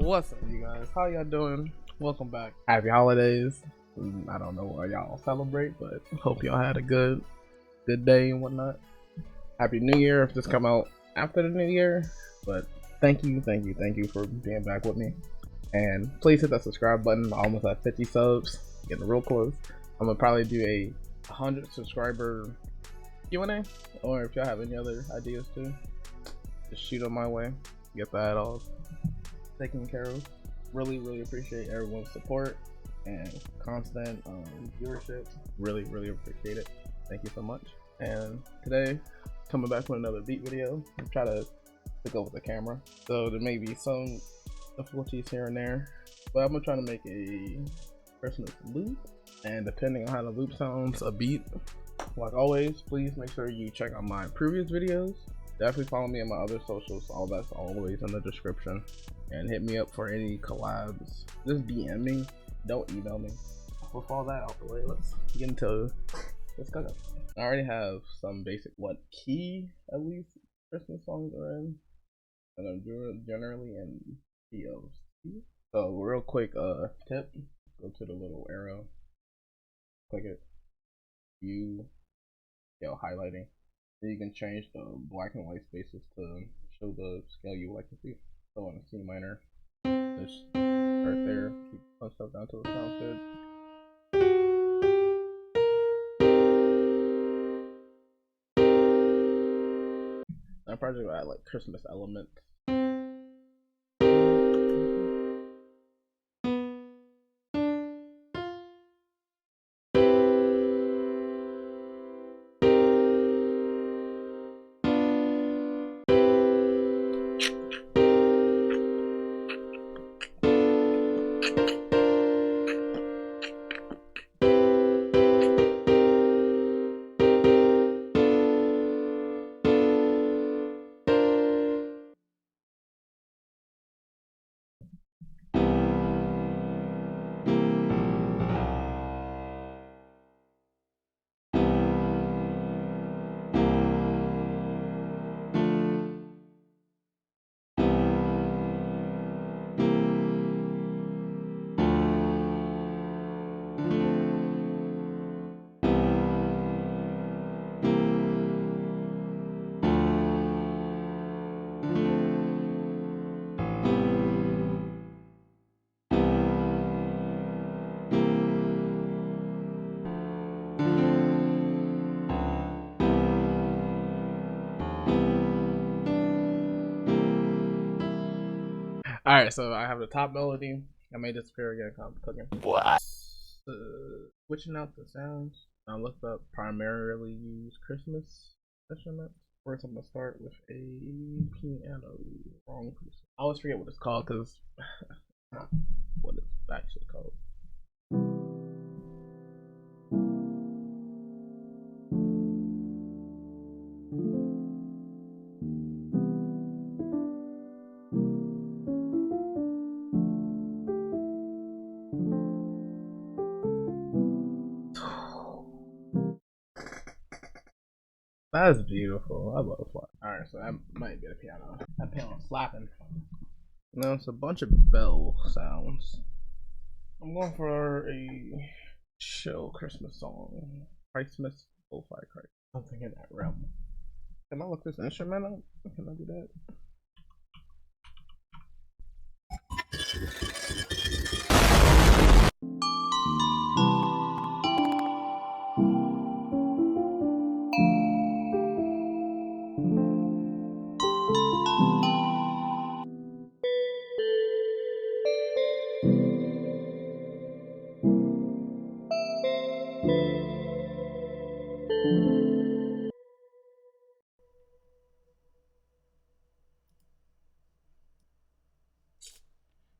What's up, you guys? How y'all doing? Welcome back. Happy holidays. I don't know what y'all celebrate, but hope y'all had a good day and whatnot. Happy New Year if this come out after the New Year. But thank you for being back with me. And please hit that subscribe button. I almost at 50 subs. Getting real close. I'm gonna probably do a 100 subscriber Q&A, or if y'all have any other ideas too, just shoot them my way. Get that all taken care of. Really appreciate everyone's support and constant viewership. Really appreciate it. Thank you so much. And today, coming back with another beat video. I'm trying to pick up with the camera, so there may be some difficulties here and there, but I'm gonna try to make a Christmas loop, and depending on how the loop sounds, a beat. Like always, please make sure you check out my previous videos. Definitely follow me on my other socials. All that's always in the description. And hit me up for any collabs. Just DM me. Don't email me. With all that out the way, let's get into this. I already have some basic what key at least Christmas songs are in, and I'm generally in key of C. So real quick tip: go to the little arrow, click it, highlighting. Then you can change the black and white spaces to show the scale you would like to see. So on a C minor, just right there, keep some stuff down till it sounds good. I'm probably gonna add like Christmas elements. Alright, so I have the top melody. I may disappear again because I'm cooking. What? Switching out the sounds. I looked up primarily use Christmas instruments. First, I'm gonna start with a piano. Wrong piece. I always forget what it's called because what it's actually called. That's beautiful. I love fun. Alright, so that might be the piano. That piano's slapping. No, it's a bunch of bell sounds. I'm going for a chill Christmas song. Christmas LoFi Christ. Something in that realm. Can I look this instrument up? Can I do that?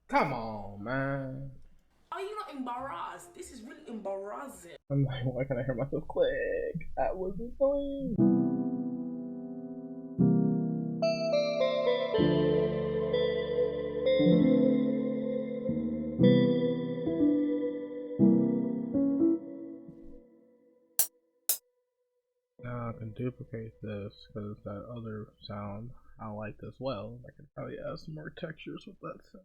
Come on, man. Are you not embarrassed? This is really embarrassing. I'm like, why can't I hear myself click? That was annoying. Now I can duplicate this because that other sound I liked as well. I can probably add some more textures with that sound.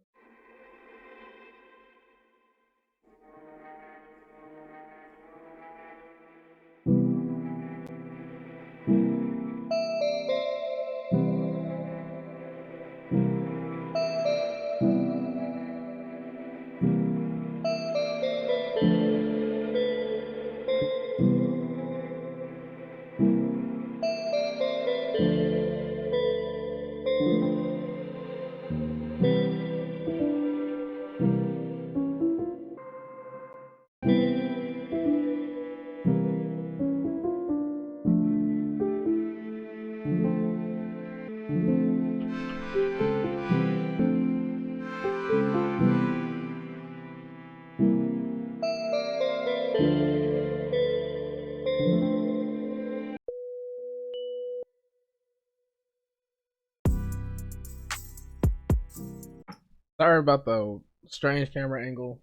Sorry about the strange camera angle.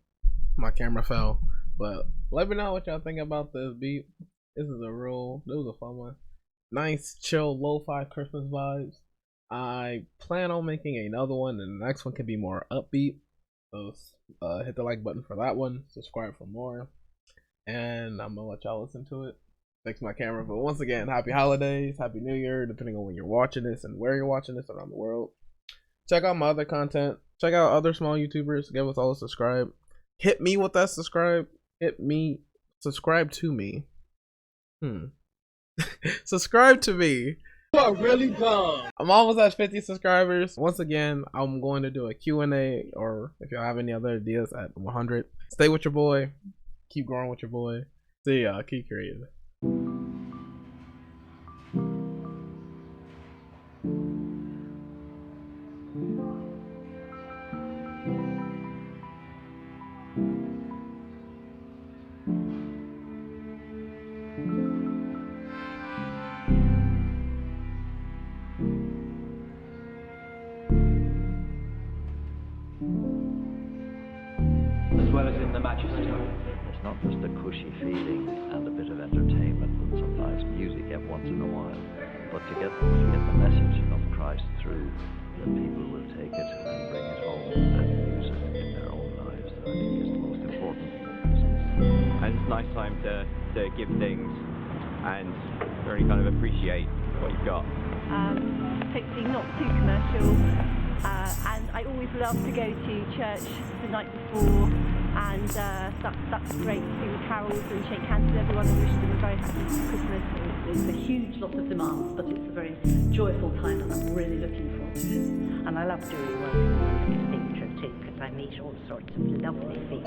My camera fell. But let me know what y'all think about this beat. This was a fun one. Nice, chill, lo-fi Christmas vibes. I plan on making another one, and the next one can be more upbeat. So hit the like button for that one. Subscribe for more. And I'm gonna let y'all listen to it. Fix my camera. But once again, happy holidays, happy new year, depending on when you're watching this and where you're watching this around the world. Check out my other content. Check out other small YouTubers. Give us all a subscribe. Hit me with that subscribe. Subscribe to me. Subscribe to me. You are really dumb. I'm almost at 50 subscribers. Once again, I'm going to do a Q&A, or if y'all have any other ideas, at 100. Stay with your boy. Keep growing with your boy. See y'all. Keep creative. As well as in the Manchester. It's not just a cushy feeling and a bit of entertainment and sometimes music once in a while, but to get the message of Christ through, that people will take it and bring it home and use it in their own lives. That I think is the most important thing. And it's a nice time to give things and really kind of appreciate what you've got. Hopefully not too commercial, and I always love to go to church the night before, and that's great to do the carols and shake hands with everyone and wish them a very happy Christmas. There's a huge lot of demands, but it's a very joyful time and I'm really looking forward to it. And I love doing work in the cathedral too, because I meet all sorts of lovely people,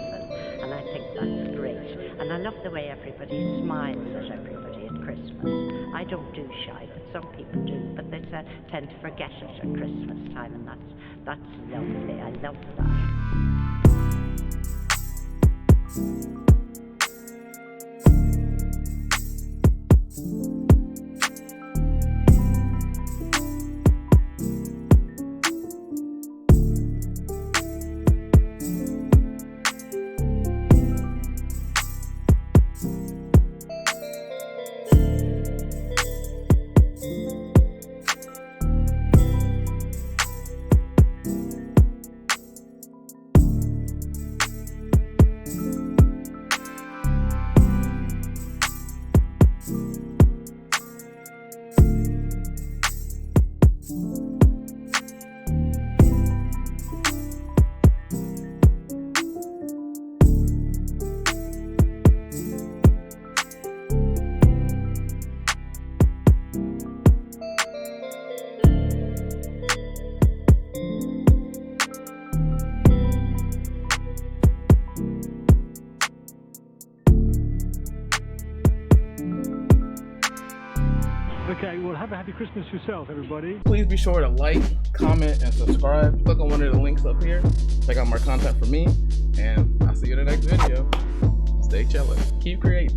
and I think that's great. And I love the way everybody smiles at everybody at Christmas. I don't do shy, but some people do, but they tend to forget it at Christmas time, and that's lovely. I love that. Okay, well, have a happy Christmas yourself, everybody. Please be sure to like, comment, and subscribe. Click on one of the links up here. Check out more content from me, and I'll see you in the next video. Stay chillin'. Keep creating.